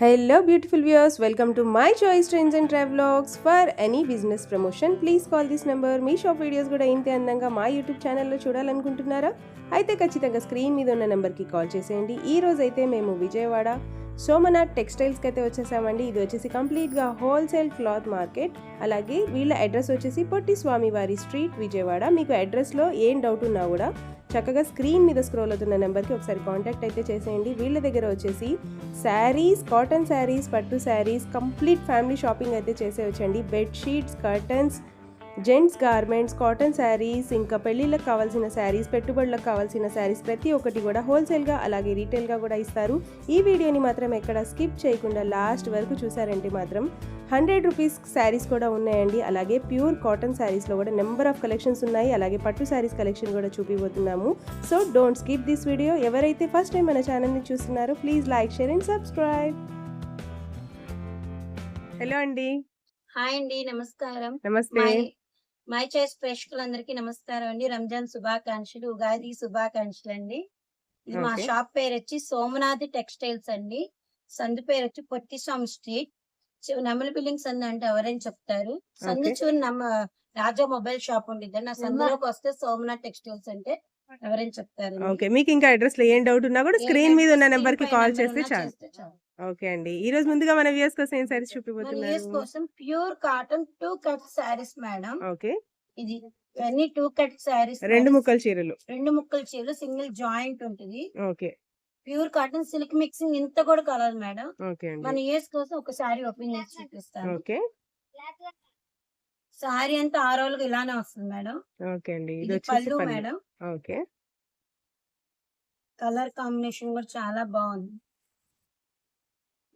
Hello beautiful viewers, welcome to my choice trends and travelogues. For any business promotion, please call this number. Me shop videos కూడా ఇంతే అందంగా మా YouTube ఛానల్లో చూడాలనుకుంటున్నారా? అయితే ఖచ్చితంగా screen మీద ఉన్న నెంబర్కి కాల్ చేసేయండి. ఈ రోజు అయితే మేము విజయవాడ సోమనాథ్ టెక్స్టైల్స్కి అయితే వచ్చేసామండి. ఇది వచ్చేసి కంప్లీట్గా హోల్సేల్ క్లాత్ మార్కెట్. అలాగే వీళ్ళ అడ్రస్ వచ్చేసి పొట్టి స్వామివారి స్ట్రీట్ విజయవాడ. మీకు అడ్రస్లో ఏం డౌట్ ఉన్నా కూడా చక్కగా స్క్రీన్ మీద స్క్రోల్ అవుతున్న నెంబర్కి ఒకసారి కాంటాక్ట్ అయితే చేసేయండి. వీళ్ళ దగ్గర వచ్చేసి శారీస్, కాటన్ శారీస్, పట్టు శారీస్, కంప్లీట్ ఫ్యామిలీ షాపింగ్ అయితే చేసేవచ్చండి. Bedsheets, curtains, gents garments, cotton saris, ఇంకా పెళ్ళిళ్ళకి కావాల్సిన శారీస్, పెట్టుబడులకు కావాల్సిన శారీస్ ప్రతి ఒక్కటి కూడా హోల్సేల్గా అలాగే రీటైల్గా కూడా ఇస్తారు. ఈ వీడియోని మాత్రం ఎక్కడ స్కిప్ చేయకుండా లాస్ట్ వరకు చూసారంటే మాత్రం 100 రూపీస్ శారీస్ కూడా ఉన్నాయండి. అలాగే ప్యూర్ కాటన్ శారీస్లో కూడా నెంబర్ ఆఫ్ కలెక్షన్స్ ఉన్నాయి. అలాగే పట్టు శారీస్ కలెక్షన్ కూడా చూపిపోతున్నాము. So don't skip this video. ఎవరైతే ఫస్ట్ టైం మన ఛానల్ని చూస్తున్నారో please like, share and subscribe. Hello అండి. హాయ్ అండి, నమస్కారం. నమస్తే. మై చాయిస్ ప్రేక్షకులందరికీ నమస్కారం అండి. రంజాన్ శుభాకాంక్షలు, ఉగాది శుభాకాంక్షలు అండి. ఇది మా షాప్ పేరు వచ్చి సోమనాథ్ టెక్స్టైల్స్ అండి. సందు పేరు వచ్చి పొట్టిస్వామి స్ట్రీట్. నెమలి బిల్డింగ్ సందు అంటే ఎవరైనా చెప్తారు. సందు చూని రాజా మొబైల్ షాప్ ఉండిద్ది. నా సందులోకి వస్తే సోమనాథ్ టెక్స్టైల్స్ అంటే ఎవరైనా చెప్తారు. ఓకే, మీకు ఇంకా అడ్రస్ లో ఏం డౌట్ ఉన్నా కూడా స్క్రీన్ మీద ఉన్న నెంబర్ కి కాల్ చేస్తే చాలు. ఓకే అండి. ఈ రోజు ముందుగా మన వ్యూయర్స్ కోసం ఏం సారీస్ చూపిపోతున్నారు? కోసం pure cotton 2 cut saris madam. Okay, ఇది ఇవన్నీ 2 కట్ సారీస్, రెండు ముక్కల చీరలు. సింగిల్ జాయింట్ ఉంటుంది. Okay, pure cotton silk mixing ఇంత కూడా కలర్ మేడం. ఓకే అండి. మన ఇయర్స్ కోసం ఒక సారీ ఓపెన్ చేసి చూపిస్తాను. ఓకే, సారీ అంతా 6 రోజులుగా ఇలానే వస్తుంది మేడం. ఓకే అండి. ఇది ఇది వచ్చేసి పళ్ళు పళ్ళు. మేడం. ఓకే, కలర్ కాంబినేషన్ కూడా చాలా బాగుంది.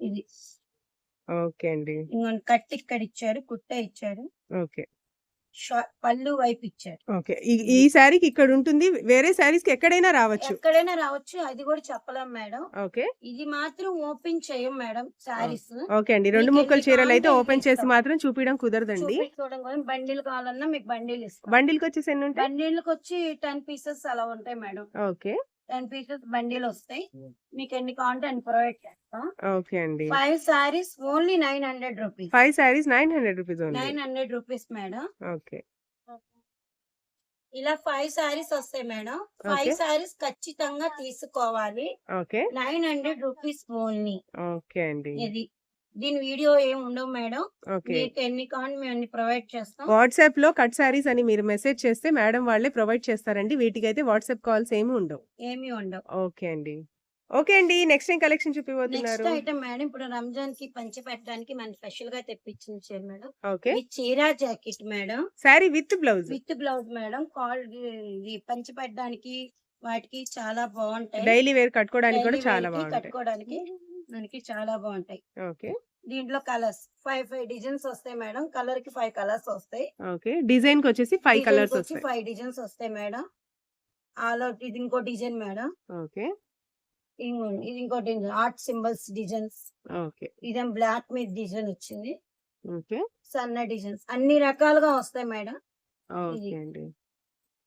ఇది ఓకే అండి. ఇంకొంచెం కట్ ఇక్కడ ఇచ్చారు, కుట్ట ఇచ్చారు, ఓకే, పళ్ళు వైపు ఇచ్చారు. ఓకే. ఈ సారీకి ఇక్కడ ఉంటుంది, వేరే సారీస్ కి ఎక్కడైనా రావచ్చు. ఎక్కడైనా రావచ్చు, అది కూడా చెప్పలేం మేడం. ఓకే, ఇది మాత్రం ఓపెన్ చేయం మేడం సారీస్. ఓకే అండి. రెండు ముక్కల చీరలు అయితే ఓపెన్ చేసి మాత్రం చూపించడం కుదరదండి. బండిల్ కావాలన్నా మీకు బండిల్ ఇస్తాం. బండిల్కి వచ్చేసి ఎన్ని ఉంటాయి? బండిల్కి వచ్చి 10 పీసెస్ అలా ఉంటాయి మేడం. ఓకే, 10 పీసెస్ బండిల్ వస్తాయి. మీకు ఎన్ని కావాలంటే అన్ని ప్రొవైడ్ చేస్తాం. ఓకే అండి. 5 saris only 900 rupees. 5 saris 900 rupees only. 900 rupees madam. Okay, ఇలా 5 సారీస్ వస్తాయి మేడం. 5 సారీస్ ఖచ్చితంగా తీసుకోవాలి. Okay, 900 rupees only. ఓకే అండి. ఇది దీని వీడియో ఏమి ఉండవు మేడం. ఓకే, మీకు ఎన్ని కావాలి మేము అన్ని ప్రొవైడ్ చేస్తాం. వాట్సాప్ లో కట్ సారీస్ అని మీరు మెసేజ్ చేస్తే మేడం వాళ్ళే ప్రొవైడ్ చేస్తారండి. వీటికి అయితే వాట్సాప్ కాల్స్ ఏమి ఉండవు. ఏమి ఉండవు. ఓకే అండి. ఓకే అండి. నెక్స్ట్ టైం కలెక్షన్ నెక్స్ట్ చూపిపోతున్నారు. ఐటమ్ మేడం, ఇప్పుడు రంజాన్ కి పంచి పెట్టడానికి మనం స్పెషల్ గా తెప్పించిన చీర మేడం. ఓకే, ఈ చీర jacket madam, sorry with blouse. With blouse madam. ఇది పంచి పెట్టడానికి వాటికి చాలా బాగుంటాయి. డైలీ వేర్ కట్టుకోవడానికి కూడా Daily చాలా wear కి బాగుంటాయి. కట్టుకోవడానికి మనకి చాలా బాగుంటాయి. ఓకే, దీంట్లో కలర్స్ 5 డిజైన్స్ వస్తాయి మేడం. కలర్ కి 5 కలర్స్ వస్తాయి. ఓకే. డిజైన్ కి వచ్చేసి 5 Design కలర్స్ కి వచ్చి వస్తాయి. 5 డిజైన్స్ వస్తాయి మేడం. ఆల్ అవుట్ ఇది ఇంకో డిజైన్ మేడం. ఓకే, ఇది ఇంకోటి ఆర్ట్ సింబల్స్ డిజైన్స్. ఓకే, ఇదేం బ్లాక్ మీద డిజైన్ వచ్చింది. ఓకే, సన్న డిజైన్స్ అన్ని రకాలుగా వస్తాయి మేడం. ఓకే అండి.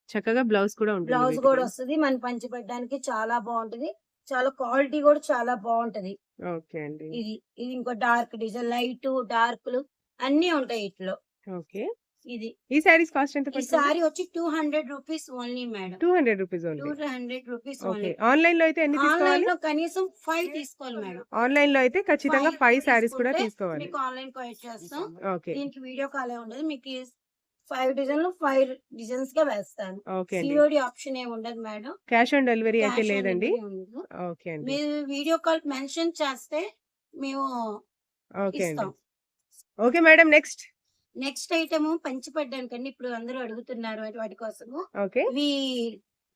చక్కగా బ్లౌజ్ కూడా ఉంటుంది. బ్లౌజ్ వీటికి. కూడా వస్తుంది. మన పంచి పెట్టడానికి చాలా బాగుంటది. చాలా క్వాలిటీ కూడా చాలా బాగుంటది. ఓకే అండి. ఇది ఇది ఇంకో డార్క్ డిజైన్, లైట్ డార్క్లు అన్ని ఉంటాయి ఇట్లో. ఓకే, ఇది ఈ సారీస్ కాస్ట్ ఎంత ఈ పడుతుంది? సారీ వచ్చి 200 rupees only madam. 200 rupees only. 200 rupees okay. Only. Online లో అయితే ఎన్ని ఆన్లైన్ తీసుకోవాలి? లో కనీసం 5 తీసుకోవాలి మేడం. ఆన్లైన్ లో అయితే ఖచ్చితంగా 5 సారీస్ కూడా తీసుకుంటే తీసుకోవాలి. మీకు ఆన్లైన్ కాల్ చేస్తాం. ఓకే, దీనికి వీడియో కాల్ ఉండదు. మీకు 5 డిజైన్లు 5 డిజైన్స్ గా వేస్తాను. ఓకే అండి. సిఓడి ఆప్షన్ ఏమి ఉండదు మేడం. క్యాష్ ఆన్ డెలివరీ అయితే Cash on లేదండి. delivery ఉండదు. ఓకే అండి. మీరు వీడియో కాల్ మెన్షన్ చేస్తే మేము ఓకే అండి. ఇస్తాం. Okay madam. నెక్స్ట్ ఐటమ్ పంచి పడ్డానికండి. ఇప్పుడు అందరూ అడుగుతున్నారు వాటి కోసము. ఓకే, ఇవి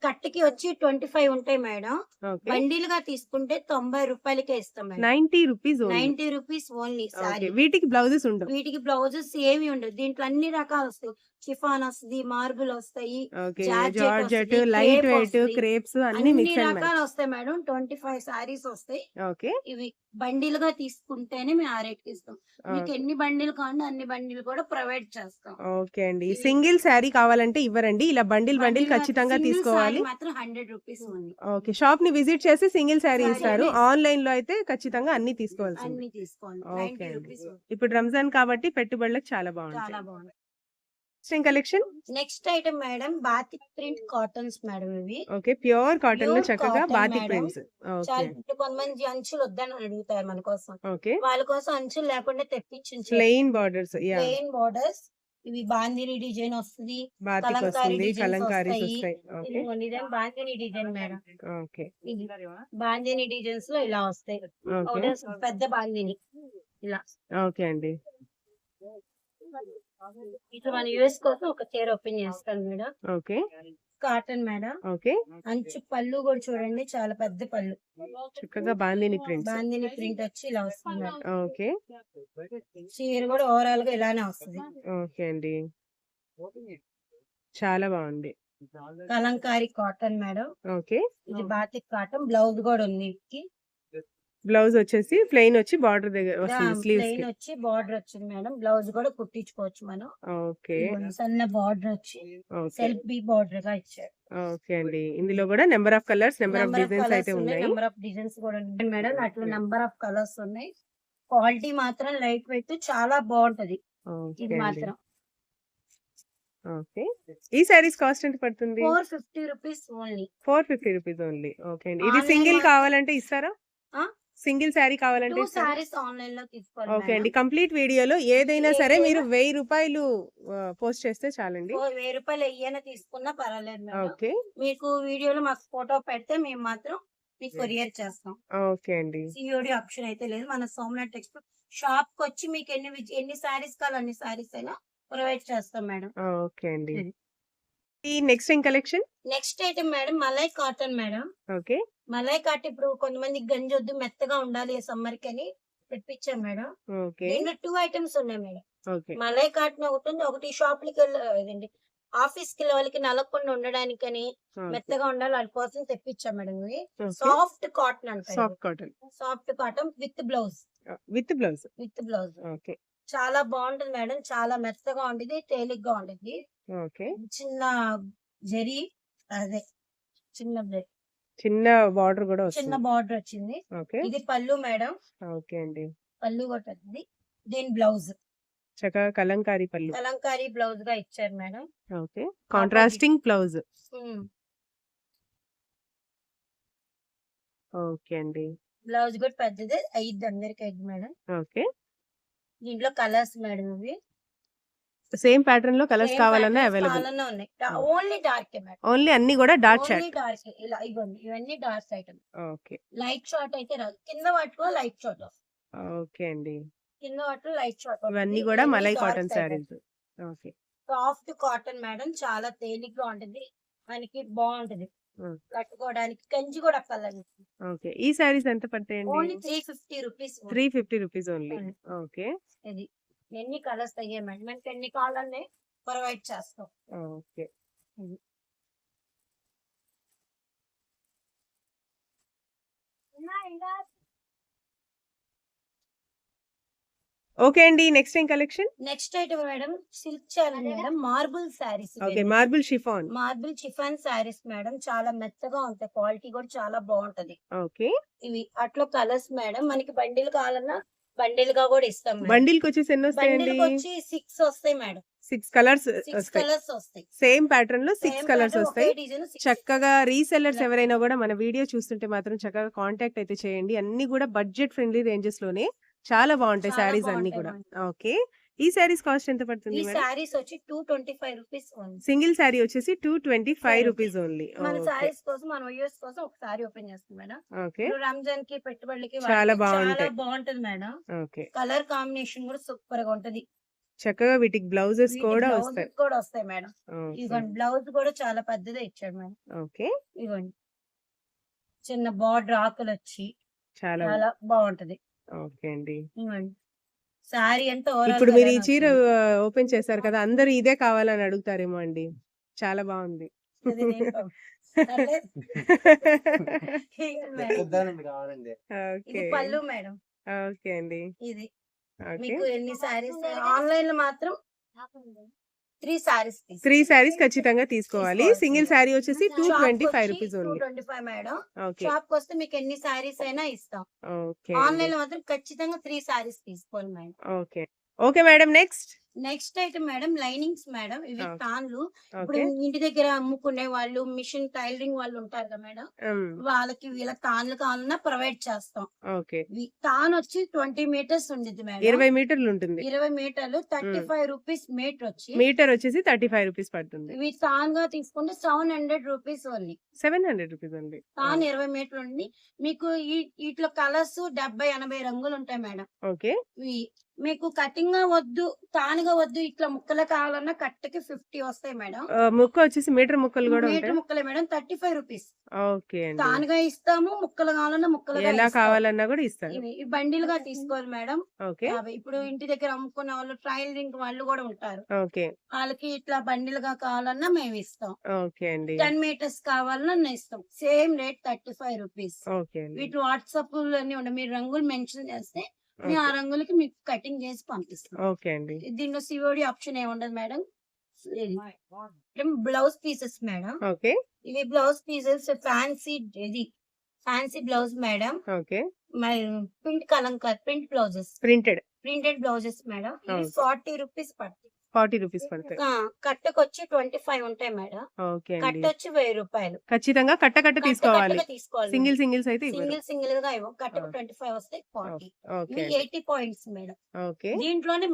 కట్టకి వచ్చి 25 ఉంటాయి మేడం. ఓకే. బండిల్ గా తీసుకుంటే 90 రూపాయలకే ఇస్తాం madam. 90 rupees only. 90 rupees only okay. Sorry. వీటికి బ్లౌజెస్ ఉండవు. వీటికి బ్లౌజెస్ ఏమి ఉండదు. దీంట్లో అన్ని రకాలు వస్తాయి. షిఫాన్ వస్తుంది, మార్బుల్ వస్తాయి, ఓకే. జార్జెట్ జార్జెట్, వస్తది, లైట్ క్రేప్ వెయిట్, వస్తది. క్రేప్స్ అన్ని అన్ని మిక్స్ అండ్ రకాలు మ్యాచ్. వస్తాయి మేడం. 25 సారీస్ వస్తాయి. ఓకే. ఇవి బండిల్ గా తీసుకుంటేనే మేము ఆ రేట్ కి ఇస్తాం. మీకు ఎన్ని బండిల్ కావాలంటే అన్ని బండిల్ కూడా ప్రొవైడ్ చేస్తాం. ఓకే అండి. ఇది సింగిల్ శారీ కావాలంటే ఇవ్వరండి, ఇలా బండిల్ బండిల్ బండిల్ ఖచ్చితంగా సింగిల్ తీసుకోవాలి. సారీ మాత్రం 100 రూపీస్ ఉంది. ఓకే. షాప్ ని విజిట్ చేసి సింగిల్ శారీ శారీ ఇస్తారు. ఇస్తారు. ఆన్లైన్ లో అయితే ఖచ్చితంగా అన్ని తీసుకోవాల్సింది. అన్ని తీసుకోండి. ఓకే 90 అండి. రూపీస్ ఇప్పుడు రంజాన్ కాబట్టి పెట్టుబడులకు చాలా బాగుంటాయి. చాలా బాగుంది. Collection. Next item madam batik print cottons madam. ఇవి ఓకే. ప్యూర్ కాటన్ లో ప్యూర్ చక్కగా కాటన్ బాతిక్ మేడం. ప్రింట్స్. చాలా ఓకే. ఇప్పుడు కొంతమంది అంచులు వద్దని అడుగుతారు మన కోసం. ఓకే. వాళ్ళ కోసం అంచులు లేకుండా తెప్పించి plain borders. Yeah. Plain borders. ఇవి బాందిని డిజైన్ వస్తుంది, బాతిక్ కలంకారీ వస్తుంది, డిజైన్స్ కలంకారీస్ వస్తాయి. వస్తాయి. ఇది ఓకే. ఇదేం బాందిని డిజైన్ మేడం. ఓకే. ఇది బాందిని డిజైన్స్ లో ఇలా వస్తాయి. ఓకే. ఒకటే పెద్ద బాందిని ఇలా. ఓకే అండి. ఇట్లా మన యూఎస్ కోసం ఒక చీర ఓపెన్ చేస్తాను madam. Okay. Cotton madam. Okay. అంచు పళ్ళు కూడా చూడండి, చాలా పెద్ద పళ్ళు. చక్కగా బాందిని ప్రింట్స్. బాందిని ప్రింట్ వచ్చి ఇలా వస్తుంది మేడం. ఓకే. చీర కూడా ఓవరాల్ గా ఇలానే వస్తుంది. ఓకే అండి. చాలా బాగుంది. Kalamkari cotton madam. ఓకే. ఇది బాతిక్ కాటన్. బ్లౌజ్ కూడా ఉంది వీటికి. బ్లౌజ్ వచ్చేసి ప్లెయిన్ వచ్చి బార్డర్ దగ్గర వస్తుంది స్లీవ్స్ ప్లెయిన్ కి. వచ్చి బార్డర్ వచ్చింది మేడం. బ్లౌజ్ కూడా కుట్టించుకోవచ్చు మనం. ఓకే. ఇదిగోండి, సన్న బార్డర్ వచ్చి ఓకే. సెల్ఫ్ బీ బార్డర్ గా ఇచ్చారు. ఓకే అండి. ఇందులో కూడా number of colours, number of number of designs colours అయితే ఉన్నాయి, ఉన్నాయి. నెంబర్ ఆఫ్ డిజైన్స్ కూడా ఉన్నాయి మేడం. అట్లా నెంబర్ ఆఫ్ కలర్స్ ఉన్నాయి. క్వాలిటీ మాత్రం లైట్ వెయిట్ చాలా బాగుంటది. ఓకే ఇది అండి. మాత్రం ఓకే. ఈ సారీస్ కాస్ట్ ఎంత పడుతుంది? 450 rupees only. 450 rupees only. Okay అండి. ఇది ఆన్లైన్ సింగిల్ మాత్రం కావాలంటే ఇస్తారా? సింగిల్ శారీ కావాలంటే 2 ఇస్తారా? సారీస్ ఆన్లైన్ లో తీసుకోవాలి ఓకే అండి. మేడం. కంప్లీట్ వీడియోలో ఏదైనా సరే మీరు ఏదైనా 1000 రూపాయలు పోస్ట్ చేస్తే చాలండి. 1000 రూపాయలు ఎయ్యన తీసుకున్నా పర్వాలేదు మేడం. ఓకే. మీకు వీడియోలో మాకు ఫోటో పెడితే మేము మాత్రం మీకు కొరియర్ చేస్తాం. ఓకే అండి. సిఓడి ఆప్షన్ అయితే లేదు. మన సోమనాథ్ టెక్స్టైల్ షాప్ కి వచ్చి మీకు ఎన్ని సారీస్ కావాలి అన్ని సారీస్ అయినా ప్రొవైడ్ చేస్తాం మేడం. ఓకే అండి. ఇది. ఈ నెక్స్ట్ ఏం collection? Next item madam malai cotton madam. Okay. Malai cotton ఇప్పుడు కొంతమంది గంజొద్దు మెత్తగా ఉండాలి సమ్మర్ కి అని తెప్పించాం మేడం. ఓకే. దీంట్లో 2 ఐటమ్స్ ఉన్నాయి మేడం. ఓకే. మలై కాటన్ ఒకటి ఉంది, ఒకటి షాప్లకి ఇదండి ఆఫీస్ కి వాళ్ళకి నలగకుండా ఉండడానికని మెత్తగా ఉండాలి వాళ్ళ కోసం తెప్పించాం మేడం. ఇవి సాఫ్ట్ కాటన్ అంటారు. Soft cotton. Soft cotton with blouse. With blouse. With blouse okay. చాలా బాగుంటుంది మేడం. చాలా మెత్తగా ఉంటుంది, తేలిగ్గా ఉంటుంది. ఓకే. చిన్న జరీ, అదే చిన్న జరీ, చిన్న బార్డర్ కూడా చిన్న వస్తుంది. బార్డర్ వచ్చింది. ఓకే. ఇది పళ్ళు మేడం. ఓకే అండి. పళ్ళు కూడా ఉంది. దీని బ్లౌజ్ చక్కగా కలంకారీ పళ్ళు. కలంకారీ బ్లౌజ్ గా ఇచ్చారు madam. Okay. Contrasting blouse. Okay అండి. బ్లౌజ్ కూడా పెద్దది అయ్యిద్ది, అందరికి అయ్యిద్ది మేడం. ఓకే. దీంట్లో కలర్స్ మేడం. ఇవి సేమ్ ప్యాటర్న్ లో కలర్స్ సేమ్ కావాలన్నా ప్యాటర్న్స్ అవైలబుల్. కావాలన్నా ఉన్నాయి. Only dark madam. ఓన్లీ అన్ని కూడా డార్క్ ఓన్లీ షార్ట్. డార్క్. ఇలా ఇవ్వండి, ఇవన్నీ dark item. Okay. Light short అయితే రాదు. కింద వాటిలో లైట్ షార్ట్ వస్తుంది. ఓకే అండి. కింద వాటిలో లైట్ షార్ట్ ఇవన్నీ కూడా malai cotton saris. Okay. Soft cotton madam. చాలా తేలిగ్గా ఉంటుంది, మనకి బాగుంటది కట్టుకోవడానికి. కంచి కూడా అక్కర్లేదు. ఓకే. ఈ శారీస్ ఎంత పడతాయండి? Only 350 rupees. 350 rupees only. Okay. ఇది ఎన్ని కలర్స్ అయ్యాయి మేడం, మనకి ఎన్ని కావాలనే ప్రొవైడ్ చేస్తాం. ఓకే. ఓకే అండి. నెక్స్ట్ ఏం collection? Next item madam silk sari madam. Marble saris. Okay. Marble chiffon. Marble chiffon saris madam. చాలా మెత్తగా ఉంటాయి, క్వాలిటీ కూడా చాలా బాగుంటది. ఓకే. ఇవి అట్లా కలర్స్ మేడం. మనకి బండిల్ కావాలన్నా బండిల్ గా కూడా ఇస్తాం మేడం. బండిల్ కి వచ్చేసి ఎన్ని వస్తాయండి? బండిల్ వచ్చి 6 వస్తాయి మేడం. 6 కలర్స్ 6 వస్తాయి. కలర్స్ వస్తాయి. సేమ్ ప్యాటర్న్ లో 6 Same కలర్స్ pattern, వస్తాయి. ఒకే డిజైన్ 6. చక్కగా రీసెల్లర్స్ ఇలా. ఎవరైనా కూడా మన వీడియో చూస్తుంటే మాత్రం చక్కగా కాంటాక్ట్ అయితే చేయండి. అన్ని కూడా బడ్జెట్ ఫ్రెండ్లీ రేంజెస్ లోనే చాలా బాగుంటాయి చాలా శారీస్ అన్ని బాగుంటాయి కూడా. మేడం. ఓకే. ఈ శారీస్ కాస్ట్ ఎంత ఈ పడుతుంది మేడం? శారీస్ వచ్చి 225 రూపీస్ ఓన్లీ. సింగిల్ శారీ వచ్చేసి 225 రూపీస్ ఓన్లీ. మన ఓకే. శారీస్ కోసం, మన వ్యూయర్స్ కోసం ఒక సారీ ఓపెన్ చేస్తాం మేడం. ఓకే. ఇప్పుడు రంజాన్ కి పెట్టుబడులకి చాలా వాటికి చాలా బాగుంటాయి. బాగుంటది మేడం. ఓకే. కలర్ కాంబినేషన్ కూడా సూపర్ గా ఉంటది. చక్కగా వీటికి బ్లౌజెస్ కూడా వస్తాయి. బ్లౌజెస్ కూడా వస్తాయి మేడం. ఓకే. ఇదిగోండి బ్లౌజ్ కూడా చాలా పెద్దదే ఇచ్చాడు మేడం. ఓకే. ఇదిగోండి చిన్న బార్డర్ ఆకులు వచ్చి చాలా చాలా బాగుంటది. ఓకే అండి. ఇవ్వండి సారీ అంతా ఓవరాల్ ఇప్పుడు మీరు ఈ చీర ఓపెన్ చేశారు కదా, అందరూ ఇదే కావాలని అడుగుతారేమో అండి. చాలా బాగుంది. ఇది పళ్ళు మేడం. ఓకే అండి. ఇది ఓకే, మీకు ఎన్ని సారీస్ ఆన్లైన్ లో మాత్రం 3 సారీస్ 3 సారీస్ ఖచ్చితంగా తీసుకోవాలి. తీసుకోవాలి. సింగిల్ సారీ వచ్చేసి 225 rupees only. 225 madam. Okay shop కి వస్తే మీకు ఎన్ని సారీస్ అయినా ఇస్తాం. ఓకే ఆన్లైన్ లో మాత్రం ఖచ్చితంగా 3 సారీస్ తీసుకోవాలి madam. Okay okay madam. Next next item madam linings madam. ఇవి ఓకే. తాన్లు. ఇప్పుడు ఓకే ఇంటి దగ్గర అమ్ముకునే వాళ్ళు, మిషన్ టైలరింగ్ వాళ్ళు ఉంటారు కదా మేడం, వాళ్ళకి వీళ్ళ తాన్లు కావాలన్నా ప్రొవైడ్ చేస్తాం. ఓకే తాన్ వచ్చి 20 మీటర్స్ ఉండేది మేడం. 20 మీటర్లు ఉంటుంది. 20 మీటర్లు 35 రూపీస్ మీటర్ వచ్చి మీటర్ వచ్చేసి 35 రూపీస్ పడుతుంది. ఇవి తాన్ గా తీసుకుంటే 700 రూపీస్ ఓన్లీ. 700 రూపీస్ అండి. తాన్ 20 మీటర్లు ఉంది. మీకు వీటిలో కలర్స్ 70-80 రంగులు ఉంటాయి మేడం. ఓకే ఇవి మీకు కటింగ్ గా వద్దు, తానుగా వద్దు, ఇట్లా ముక్కలు కావాలన్నా కట్టకి 50 వస్తాయి మేడం. ముక్క వచ్చేసి మీటర్ ముక్కలు కూడా మీటర్ ఉంటాయి. ముక్కలే మేడం. 35 రూపీస్. ఓకే అండి. తానుగా ఇస్తాము, ముక్కలు కావాలన్నా ముక్కలుగా ఎలా ఇస్తాం. కావాలన్నా కూడా ఇస్తారు. ఇవి బండిల్ గా తీసుకోవాలి మేడం. ఓకే ఇప్పుడు ఇంటి దగ్గర అమ్ముకునే వాళ్ళు, ట్రైలింగ్ వాళ్ళు కూడా ఉంటారు. ఓకే వాళ్ళకి ఇట్లా బండిల్ గా కావాలన్నా మేము ఇస్తాం. ఓకే అండి. 10 మీటర్స్ కావాలన్నా ఇస్తాం. Same rate 35 rupees. ఓకే అండి. వీటి వాట్సాప్ అన్ని ఉన్నాయి. మీరు రంగులు మెన్షన్ చేస్తే మేము ఆ రంగులకి మీకు కటింగ్ చేసి పంపిస్తాం. ఓకే అండి. దీనిలో సిఓడి ఆప్షన్ ఏమి ఉండదు madam. Blouse pieces madam. Okay ఇవి బ్లౌజ్ పీసెస్ ఫ్యాన్సీ, ఇది fancy blouse madam. Okay print Kalamkari print blouses, printed blouses madam. ఇవి 40 రూపీస్ పడుతుంది. 40 రూపీస్ పడతాయి. కట్టకు వచ్చి 25 ఉంటాయి మేడం. ఓకే కట్ట అండి. వచ్చి 1000 రూపాయలు. ఖచ్చితంగా కట్ట తీసుకోవాలి. తీసుకోవాలి. సింగిల్స్ అయితే ఇవ్వరు. సింగిల్ గా ఇవ్వం. కట్టకు 25 వస్తాయి. 40. ఓకే ఇవి 80 పాయింట్స్ మేడం. ఓకే దీంట్లోనే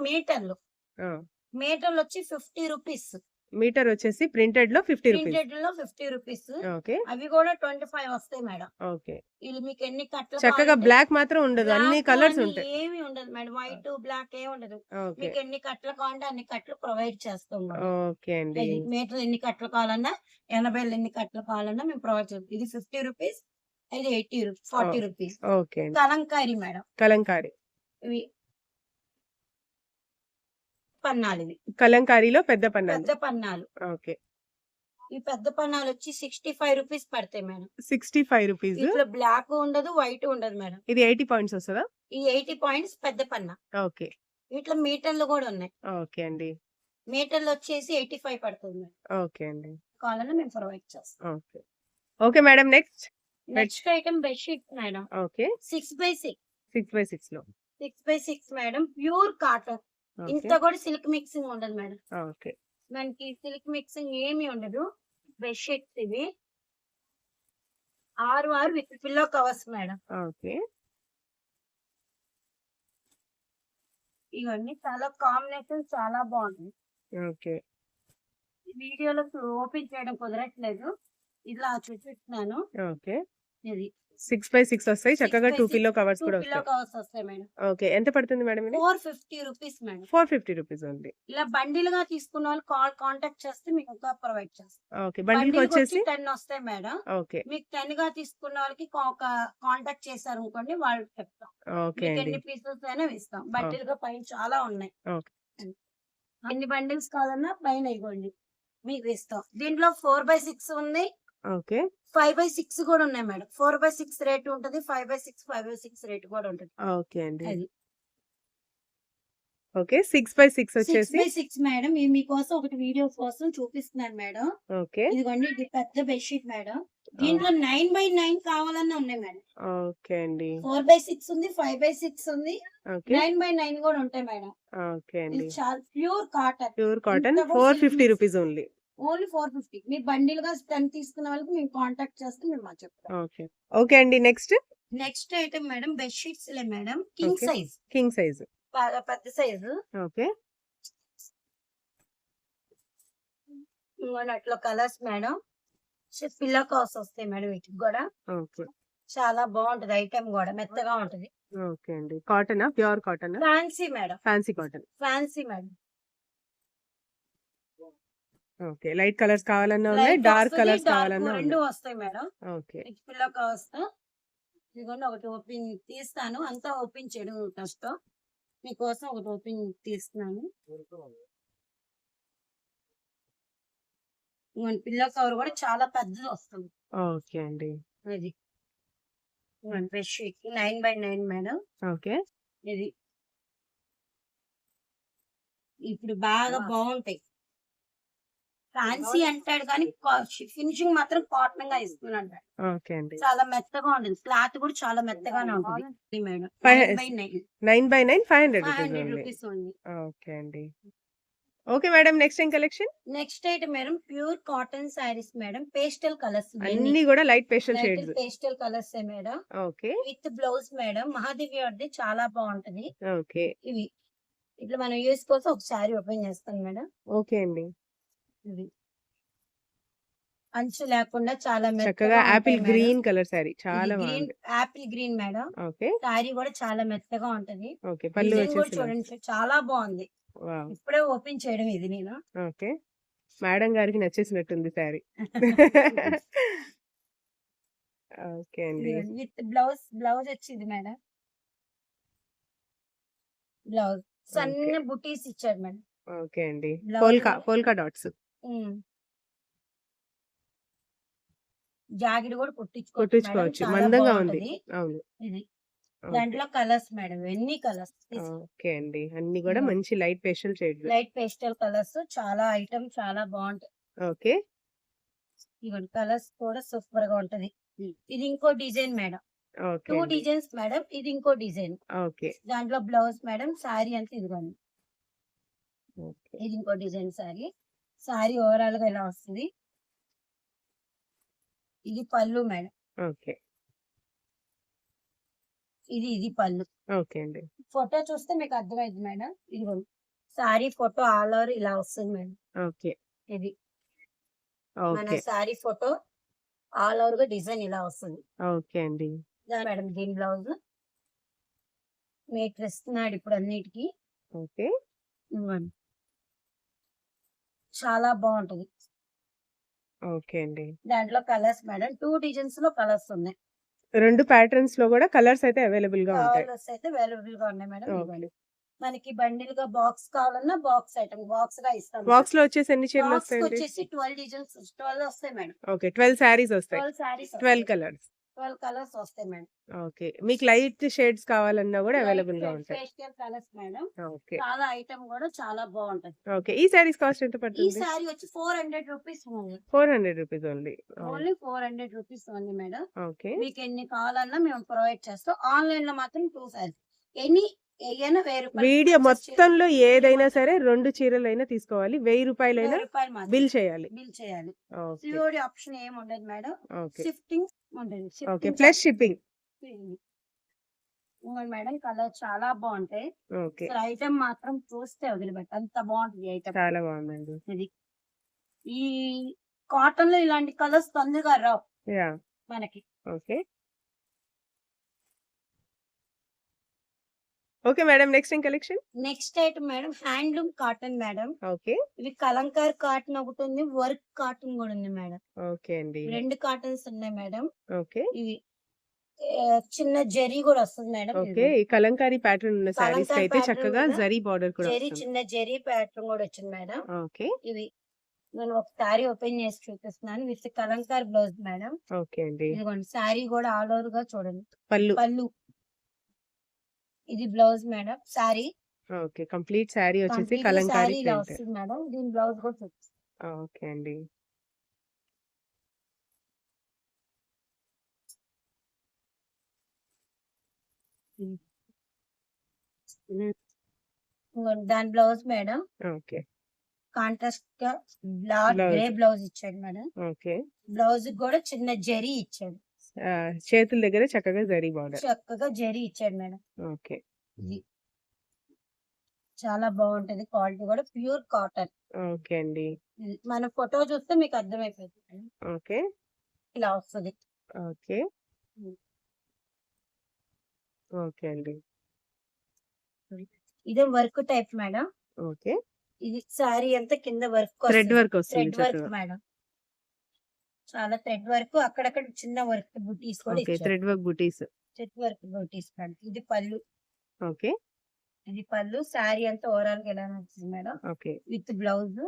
మీటర్లు వచ్చి 50 రూపీస్. మీటర్ వచ్చేసి ప్రింటెడ్ లో 50 రూపీస్. ప్రింటెడ్ లో 50 రూపీస్. ఓకే అవి కూడా 25 వస్తాయి మేడం. ఓకే ఇది మీకు ఎన్ని కట్టలు చక్కగా బ్లాక్ మాత్రం ఉండదు, అన్ని కలర్స్ ఉంటాయి. ఏమి ఉండదు మేడం. వైట్ బ్లాక్ ఏ ఉండదు. ఓకే మీకు ఎన్ని కట్టలు కావాలంటే అన్ని కట్టలు ప్రొవైడ్ చేస్తాం. ఓకే అండి. మీటర్ ఎన్ని కట్టలు కావాలన్నా, 80 ఎన్ని కట్టలు కావాలన్నా మేము ప్రొవైడ్ చేస్తాం. ఇది 50 రూపీస్, ఇది 80 రూపీస్, 40 రూపీస్. ఓకే అండి. కలంకారీ మేడం. కలంకారీ. ఇవి పన్నాలు. ఇవి కలంకారీలో పెద్ద పన్నాలు. పెద్ద పన్నాలు. ఓకే ఈ పెద్ద పన్నాలు వచ్చి 65 రూపీస్ పడతాయి మేడం. 65 రూపీస్. ఇట్లా బ్లాక్ ఉండదు, వైట్ ఉండదు మేడం. ఇది 80 పాయింట్స్ వస్తుందా? ఈ 80 పాయింట్స్ పెద్ద పన్నా. ఓకే వీటిలో మీటర్లు కూడా ఉన్నాయి. ఓకే అండి. మీటర్లు వచ్చేసి 85 పడుతుంది మేడం. ఓకే అండి. కావాలన్నా మేము ప్రొవైడ్ చేస్తాం. Okay okay madam. Next item bedsheet madam. Okay 6x6. 6x6 లో 6x6 madam. Pure cotton. Okay ఇంత కూడా సిల్క్ మిక్సింగ్ ఉండదు మేడం. ఓకే మనకి సిల్క్ మిక్సింగ్ ఏమీ ఉండదు. బెడ్షీట్స్ ఇవి 6 with pillow covers madam. Okay ఇవన్నీ చాలా కాంబినేషన్ చాలా బాగుంది. ఓకే వీడియోలో ఓపెన్ చేయడం కుదరట్లేదు. ఇలా చూపిస్తున్నాను. ఓకే ఇది 6x6 వస్తాయి. చక్కగా 2 పిల్లో కవర్స్ 2 కూడా పిల్లో వస్తాయి. కవర్స్ వస్తాయి మేడం. ఓకే ఎంత పడుతుంది మేడం ఇది? 450 రూపీస్ మేడం. 450 రూపీస్ ఉంది. ఇలా బండిల్ గా తీసుకున్న వాళ్ళు కాంటాక్ట్ చేస్తే మీకు ఇంకా ప్రొవైడ్ చేస్తాం. ఓకే బండిల్ కి వచ్చేసి 10 వస్తాయి మేడం. ఓకే మీకు 10 గా తీసుకున్న వాళ్ళకి కాంటాక్ట్ చేశారు అనుకోండి, వాళ్ళు చెప్తాం. ఓకే మీకు అండి. ఎన్ని పీసెస్ అయినా ఇస్తాం. బండిల్ గా పైన చాలా ఉన్నాయి. ఓకే ఎన్ని బండిల్స్ కావాలన్నా పైన ఇవ్వండి, మీకు ఇస్తాం. దీంట్లో 4x6 ఉంది, ఓకే 5x6 కూడా ఉన్నాయి మేడం. 4x6 రేట్ ఉంటది, 5x6 రేట్ కూడా ఉంటది. ఓకే అండి. అది ఓకే 6x6 వచ్చేసి 6x6 మేడం. ఇది మీకోసం ఒకటి వీడియో కోసం చూపిస్తున్నాను మేడం. ఓకే ఇదిగోండి, ఇది పెద్ద బెడ్షీట్ మేడం. దీంట్లో 9x9 కావాలన్నా ఉన్నాయి మేడం. ఓకే అండి. 4x6 ఉంది, 5x6 ఉంది, ఓకే 9x9 కూడా ఉంటాయి మేడం. ఓకే అండి. ఇది చాలా ప్యూర్ కాటన్. ప్యూర్ కాటన్ ఇంత కూడా 450 రూపీస్ ఓన్లీ. ఓన్లీ 450. మీరు బండిల్ గా 10 తీసుకున్న వాళ్ళకి మేము కాంటాక్ట్ చేస్తే మేము మాకు చెప్తాం. ఓకే ఓకే అండి. నెక్స్ట్ ఐటమ్ మేడం బెడ్షీట్స్ లే madam. King Okay. Size, king size. బాగా పెద్ద సైజు. ఓకే అట్లా కలర్స్ మేడం. పిల్లో కవర్స్ వస్తాయి మేడం వీటికి కూడా. ఓకే చాలా బాగుంటది. ఐటమ్ కూడా మెత్తగా ఉంటది. ఓకే అండి. కాటనా? ప్యూర్ కాటనా? Fancy madam. Fancy cotton. Fancy madam. Okay light colours కావాలన్నా ఉన్నాయి, Light డార్క్ వస్తది, కలర్స్ dark కావాలన్నా రెండు ఉన్నాయి. వస్తాయి మేడం. Okay pillow covers. ఇదిగోండి ఒకటి ఓపెన్ తీస్తాను, అంతా ఓపెన్ చేయడం కష్టం. మీకోసం ఒకటి ఓపెన్ తీస్తున్నాను. ఇదిగోండి పిల్లో కవర్ కూడా చాలా పెద్దది వస్తుంది. ఓకే అండి. ఇది బెడ్షీట్ 9x9 మేడం. ఓకే. ఇది ఇప్పుడు బాగా బాగుంటాయి. ఫ్యాన్సీ అంటాడు కానీ ఫినిషింగ్ మాత్రం కాటన్ గా ఇస్తున్నాడు. ఓకే అండి. చాలా మెత్తగా ఉంటుంది. క్లాత్ కూడా చాలా మెత్తగానే ఉంటుంది. ఇది madam 9x9 9x9 500 rupees 500 only. Rupees ఉంది. ఓకే అండి. ఓకే మేడం, నెక్స్ట్ ఏం collection? Next item madam pure cotton saris madam. Pastel colours అన్ని కూడా light pastel shades. Pastel colours madam. Okay. With blouse madam. Mahadevi వారిది చాలా బాగుంటది. ఓకే. ఇవి ఇట్లా మనం యూస్ కోసం ఒక సారీ ఓపెన్ చేస్తాం మేడం. ఓకే అండి. ఇది అంచు లేకుండా చాలా చక్కగా యాపిల్ గ్రీన్ కలర్ సారీ చాలా గ్రీన్ బాగుంది. Apple green madam. Okay. Sorry కూడా చాలా మెత్తగా ఉంటది. ఓకే. పళ్ళు డిజైన్ కూడా వచ్చేసి చూడండి చాలా బాగుంది. వావ్. ఇప్పుడే ఓపెన్ చేయడం ఇది నేను. ఓకే. మేడం గారికి నచ్చేసినట్టుంది సారీ. ఓకే అండి. విత్ బ్లౌజ్ వచ్చింది మేడం. బ్లౌజ్ సన్న బుటీస్ ఇచ్చాడు మేడం. ఓకే అండి. Blouse polka dots. జాకెట్ కూడా కుట్టించుకోవచ్చు. మందంగా ఉంది. అవును. ఇది ఓకే. దాంట్లో కలర్స్ మేడం. ఎన్ని కలర్స్ ఓకే అండి. అన్ని కూడా ఇదిగో. మంచి light pastel shades. Light pastel colours చాలా ఐటమ్ చాలా బాగుంటాయి. ఓకే. ఇవ్వండి కలర్స్ కూడా సూపర్ గా ఉంటది. ఇది ఇంకో డిజైన్ మేడం. ఓకే 2 అండి. Designs madam. ఇది ఇంకో డిజైన్. ఓకే. దాంట్లో బ్లౌజ్ మేడం. సారీ అంతా ఇదిగోండి. ఓకే. ఇది ఇంకో డిజైన్ సారీ. సారీ ఓవరాల్ గా ఇలా వస్తుంది. ఇది పళ్ళు మేడం. ఓకే. ఇది పళ్ళు. ఓకే అండి. ఫోటో చూస్తే మీకు అర్థమైంది మేడం. ఇదిగోండి సారీ ఫోటో ఆల్ ఓవర్ ఇలా వస్తుంది మేడం. ఓకే. ఇది మన okay. Sorry photo all over గా డిజైన్ ఇలా వస్తుంది. ఓకే అండి. మేడం దీని బ్లౌజ్ మీటర్ ఇస్తున్నాడు ఇప్పుడు అన్నిటికీ. ఓకే. ఇవ్వండి చాలా బాగుంటది. ఓకే అండి. దాంట్లో కలర్స్ మేడం. 2 డిజైన్స్ లో కలర్స్ ఉన్నాయి. 2 ప్యాటర్న్స్ లో కూడా కలర్స్ అయితే అవైలబుల్ గా ఉంటాయి. కలర్స్ అయితే అవైలబుల్ గా ఉన్నాయి మేడం. ఓకే. ఇవ్వండి మనకి బండిల్ గా బాక్స్ కావాలన్నా బాక్స్ ఐటమ్ బాక్స్ గా ఇస్తాం. బాక్స్ లో వచ్చేసి ఎన్ని చీరలు బాక్స్ వస్తాయండి? వచ్చేసి 12 డిజైన్స్ 12 వస్తాయి మేడం. ఓకే. 12 సారీస్ వస్తాయి. 12 సారీస్ 12 కలర్స్. 12 కలర్స్ వస్తాయి మేడం. ఓకే. మీకు లైట్ షేడ్స్ కావాలన్నా కూడా అవైలబుల్ గా ఉంటాయి. Pastel colours madam. ఓకే. చాలా ఐటమ్ కూడా చాలా బాగుంటది. ఓకే. ఈ సారీస్ కాస్ట్ ఎంత ఈ పడుతుంది? సారీ వచ్చి 400 రూపీస్ ఉంది. 400 రూపీస్ ఓన్లీ. ఓన్లీ 400 రూపీస్ ఉంది మేడం. ఓకే. మీకు ఎన్ని కావాలన్నా మేము ప్రొవైడ్ చేస్తాం. ఆన్లైన్ లో మాత్రం 2 సారీస్ ఎన్ని ఏయైనా 1000 రూపాయలు. వీడియో మొత్తంలో ఏదైనా సరే 2 చీరలైనా తీసుకోవాలి. 1000 రూపాయలైనా 1000 రూపాయలు మాత్రం బిల్ చేయాలి. బిల్ చేయాలి. ఓకే. సిఓడి ఆప్షన్ ఏమి ఉండదు మేడం. ఓకే. షిఫ్టింగ్ ఉంటుంది. Okay. Plus shipping. Madam colour చాలా బాగుంటాయి. ఓకే. ఐటమ్ మాత్రం చూస్తే వదిలిపెట్ట అంత బాగుంటుంది ఐటమ్. చాలా బాగుందండి. ఇది ఈ కాటన్ లో ఇలాంటి కలర్స్ తొందరగా రావు యా. మనకి. ఓకే. ఓకే మేడం, నెక్స్ట్ ఏం collection? Next item madam handloom cotton madam. Okay. ఇది కలంకార్ కాటన్ ఒకటి ఉంది. వర్క్ కాటన్ కూడా ఉంది మేడం. ఓకే అండి. 2 కాటన్స్ ఉన్నాయి మేడం. ఓకే. ఇవి చిన్న జరీ కూడా వస్తుంది మేడం. ఓకే. ఈ కలంకారీ ప్యాటర్న్ ఉన్న సారీస్ కలంకారీ అయితే pattern చక్కగా కూడా జరీ బార్డర్ కూడా జరీ వస్తుంది. చిన్న జరీ ప్యాటర్న్ కూడా వచ్చింది మేడం. ఓకే. ఇవి నేను ఒక సారీ ఓపెన్ చేసి చూపిస్తున్నాను. With Kalamkari blouse madam. Okay అండి. ఇదిగోండి సారీ కూడా ఆల్ ఓవర్ గా చూడండి. పళ్ళు. పళ్ళు. ఇది blouse madam. Sorry okay. Complete sorry వచ్చేసి కంప్లీట్ కలంకారీ సారీ ఇలా ప్రింట్. వస్తుంది మేడం. దీని బ్లౌజ్ కూడా చూపిస్తాను. ఓకే అండి. ఇదిగోండి దాని బ్లౌజ్ మేడం. ఓకే. కాంట్రాస్ట్ గా బ్లాక్ Blouse. గ్రే బ్లౌజ్ ఇచ్చాడు మేడం. ఓకే. బ్లౌజ్ కూడా చిన్న జరీ ఇచ్చాడు. చేతుల దగ్గర చక్కగా జరీ బార్డర్. చక్కగా జరీ ఇచ్చాడు మేడం. ఓకే. ఇది చాలా బాగుంటది. క్వాలిటీ కూడా ప్యూర్ కాటన్. ఓకే అండి. మన ఫోటో చూస్తే మీకు అర్థమైపోతుంది మేడం. ఓకే. ఇలా వస్తుంది. ఓకే. ఓకే అండి. ఇదే వర్క్ టైప్ మేడం. ఓకే. ఇది సారీ అంతా కింద వర్క్ థ్రెడ్ వర్క్ వస్తుంది థ్రెడ్ వర్క్ చక్కగా. మేడం. చాలా థ్రెడ్ వర్క్ అక్కడక్కడ చిన్న వర్క్ బుటీస్ కూడా ఓకే. ఇచ్చారు. థ్రెడ్ వర్క్ బుటీస్. థ్రెడ్ వర్క్ బుటీస్ మేడం. ఇది పళ్ళు. ఓకే. ఇది పళ్ళు, శారీ అంతా ఓవరాల్ గా ఇలా వచ్చింది మేడం. ఓకే. విత్ బ్లౌజ్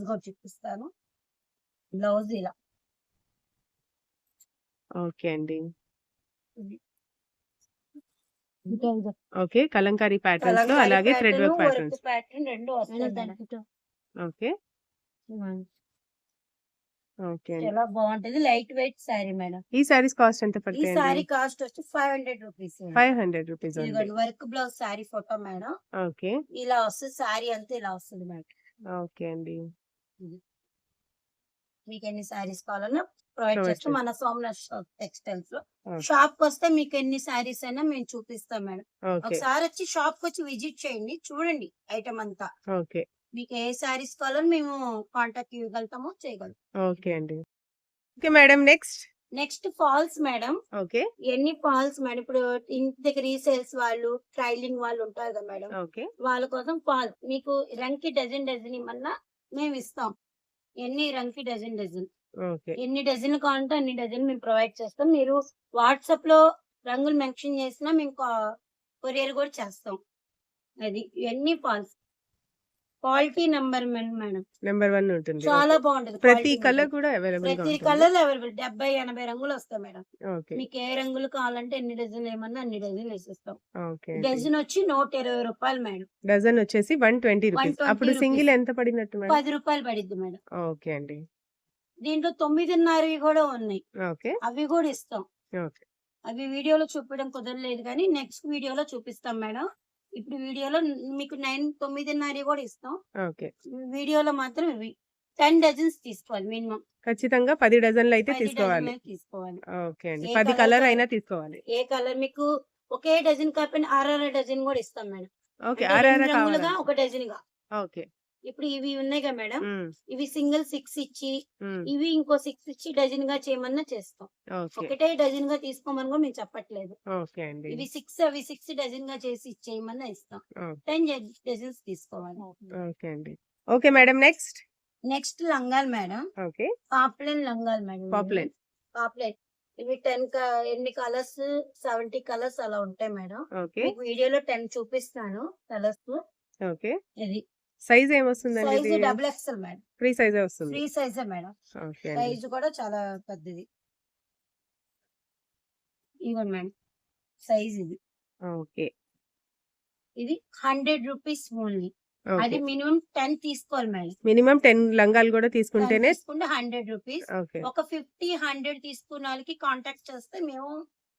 కూడా చూపిస్తాను. బ్లౌజ్ ఇలా ఓకే అండి. ఇది. ఓకే. కలంకారీ ప్యాటర్న్స్ లో అలాగే థ్రెడ్ వర్క్ ప్యాటర్న్స్. ప్యాటర్న్ రెండు వస్తాయి మేడం. ఓకే. ఓకే అండి. చాలా బాగుంటది. Light weight sari madam. ఈ సారీస్ కాస్ట్ ఎంత ఈ పడతాయండి? శారీ కాస్ట్ వచ్చి 500 రూపీస్. 500 రూపీస్ అండి. ఇదిగోండి work blouse sari photo madam. Okay. ఇలా వస్తుంది శారీ అంతా ఇలా వస్తుంది మేడం. ఓకే అండి. మీకు ఎన్ని శారీస్ కావాలన్నా ప్రొవైడ్ Provide చేస్తాం మన సోమనాథ్ టెక్స్టైల్స్ లో. Okay. షాప్ కి వస్తే మీకు ఎన్ని శారీస్ అయినా మేము చూపిస్తాం మేడం. ఓకే. ఒకసారి వచ్చి షాప్ కి వచ్చి విజిట్ చేయండి, చూడండి ఐటమ్ అంతా. ఓకే. మీకు ఏ శారీస్ కావాలని మేము కాంటాక్ట్ ఇవ్వగలుగుతామో చేయగలుగుతాం. ఓకే అండి. Okay madam, next. Next falls madam. Okay. ఎన్ని ఫాల్స్ మేడం, ఇప్పుడు ఇంటి దగ్గర రీసేల్స్ వాళ్ళు, ట్రైలింగ్ వాళ్ళు ఉంటారు కదా మేడం, ఓకే. వాళ్ళ కోసం ఫాల్స్ మీకు రంకి డజన్ ఇమ్మన్నా మేము ఇస్తాం. ఎన్ని రంకి డజన్ ఓకే. ఎన్ని డజన్లు కావాలంటే అన్ని డజన్లు మేము ప్రొవైడ్ చేస్తాం. మీరు వాట్సాప్ లో రంగులు మెన్షన్ చేసినా మేము కొరియర్ కూడా చేస్తాం. అది ఎన్ని falls quality number madam. Number 1 ఉంటుంది. చాలా బాగుంటది. ప్రతి quality కలర్ ఉంటుంది. కూడా అవైలబుల్ గా ప్రతి ఉంటుంది. కలర్ అవైలబుల్ 70-80 రంగులు వస్తాయి మేడం. ఓకే. మీకు ఏ రంగులు కావాలంటే ఎన్ని డజన్లు ఏమన్నా అన్ని డజన్లు వేసిస్తాం. ఓకే. డజన్ వచ్చి 120 రూపాయలు మేడం. డజన్ వచ్చేసి 120 రూపీస్. 120 అప్పుడు సింగిల్ ఎంత పడినట్టు మేడం? 10 రూపాయలు పడిద్ది మేడం. ఓకే అండి. దీంట్లో 9.5 కూడా ఉన్నాయి, ఓకే. అవి కూడా ఇస్తాం. ఓకే. అవి వీడియోలో చూపించడం కుదరలేదు కానీ నెక్స్ట్ వీడియోలో చూపిస్తాం మేడం. ఇప్పుడు వీడియోలో మీకు 9.5 కూడా ఇస్తాం. ఓకే. వీడియోలో మాత్రం ఇవి 10 డజన్స్ తీసుకోవాలి మినిమం. ఖచ్చితంగా 10 డజన్లు అయితే 10 తీసుకోవాలి. డజన్లు తీసుకోవాలి. ఓకే అండి. ఏ 10 colour కలర్ కా- అయినా తీసుకోవాలి. ఏ కలర్ మీకు ఒకే డజన్ కాకపోయినా 6 డజన్ కూడా ఇస్తాం మేడం. ఓకే. అంటే ఆర్ఆర్ రెండు రంగులుగా కావాలి. ఒక డజన్ గా. ఓకే. ఇప్పుడు ఇవి ఉన్నాయి కదా మేడం, ఉమ్, ఇవి సింగిల్ 6 ఇచ్చి ఉమ్, ఇవి ఇంకో 6 ఇచ్చి డజన్ గా చేయమన్నా చేస్తాం. ఓకే. ఒకటే డజన్ గా తీసుకోమని కూడా మేము చెప్పట్లేదు. ఓకే అండి. ఇవి 6 అవి 6 డజన్ గా చేసి ఇచ్చేయమన్నా ఇస్తాం. ఓకే. 10 డజన్స్ తీసుకోవాలి. ఓకే అండి. Okay madam, next. నెక్స్ట్ లంగాలు మేడం. ఓకే. పాప్లెన్ లంగాలు మేడం. పాప్లెన్. పాప్లెన్ ఇవి 10 ఎన్ని కలర్స్ 70 కలర్స్ అలా ఉంటాయి మేడం. ఓకే. మీకు వీడియోలో 10 చూపిస్తాను కలర్స్. ఓకే. ఇది సైజ్ ఏమొస్తుందండి? సైజ్ ఇది XXL మేడం. ఫ్రీ సైజే వస్తుంది. ఫ్రీ సైజే మేడం. ఓకే అండి. సైజ్ కూడా చాలా పెద్దది. ఇవ్వండి మేడం సైజ్ ఇది. ఓకే. ఇది 100 రూపీస్ ఓన్లీ. అది ఓకే. మినిమం 10 తీసుకోవాలి మేడం. మినిమం 10 లంగాలు కూడా 10 తీసుకుంటేనే. తీసుకుంటే 100 రూపీస్. ఓకే. ఒక 50-100 తీసుకున్న వాళ్ళకి కాంటాక్ట్ చేస్తే మేము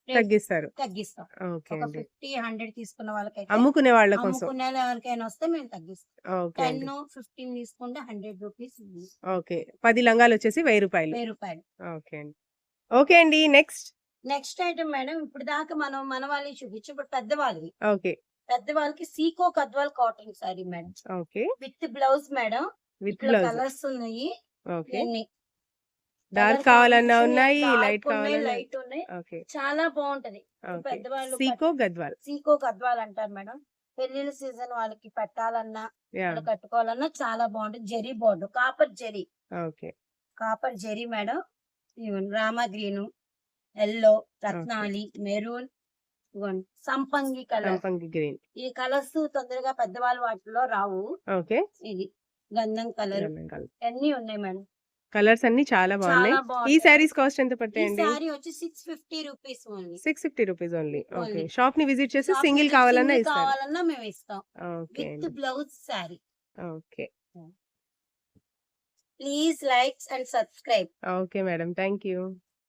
rate తగ్గిస్తారు. తగ్గిస్తాం. ఓకే ఒక అండి. 50-100 తీసుకున్న వాళ్ళకైతే, అమ్ముకునే వాళ్ళ కోసం. అమ్ముకునే వాళ్ళకైనా వస్తే మేము తగ్గిస్తాం. ఓకే అండి. 10-15 తీసుకుంటే 100 రూపీస్. ఓకే. 10 లంగాలు వచ్చేసి 1000 రూపాయలు. 1000 రూపాయలు. ఓకే అండి. ఓకే అండి, నెక్స్ట్. నెక్స్ట్ ఐటమ్ మేడం, ఇప్పుడు దాకా మనం మన వాళ్ళకి చూపించు, ఇప్పుడు పెద్దవాళ్ళవి. ఓకే. పెద్దవాళ్ళకి Sico Gadwal cotton sari madam. Okay. With blouse madam. With ఇట్లా బ్లౌజ్. కలర్స్ ఉన్నాయి. ఓకే. ఇవన్నీ డార్క్ కలర్ కావాలన్నా కాంబినేషన్ ఉన్నాయి, డార్క్ లైట్ ఉన్నాయి, కావాలన్నా. లైట్ ఉన్నాయి. ఓకే. చాలా బాగుంటది. ఓకే. పెద్దవాళ్ళు సీకో గద్వాల్. సీకో గద్వాల్ అంటారు మేడం. పెళ్లిళ్ళ సీజన్ వాళ్ళకి పెట్టాలన్నా యా. ఇక్కడ కట్టుకోవాలన్నా చాలా బాగుంటుంది. Zari board, copper zari. Okay. Copper zari madam. ఇవ్వండి రామా గ్రీన్, ఎల్లో, రత్నాలి, మెరూన్, ఇవ్వండి సంపంగి కలర్. సంపంగి గ్రీన్. ఈ కలర్స్ తొందరగా పెద్దవాళ్ళ వాటిలో రావు. ఓకే. ఇది గంధం కలర్, అన్ని ఉన్నాయి మేడం. కలర్స్ అన్ని చాలా బాగున్నాయి. చాలా ఈ బాగుంటాయి. సారీస్ కాస్ట్ ఎంత ఈ పడతాయండి? సారీ వచ్చి 650 rupees only. 650 rupees only. Okay. Only. Shop ని విజిట్ చేసి షాప్ సింగిల్ నుంచి కావాలన్నా సింగిల్ ఇస్తారు. కావాలన్నా మేము ఇస్తాం. ఓకే విత్ అండి. Blouse sorry. Okay. Please likes and subscribe. Okay madam, thank you.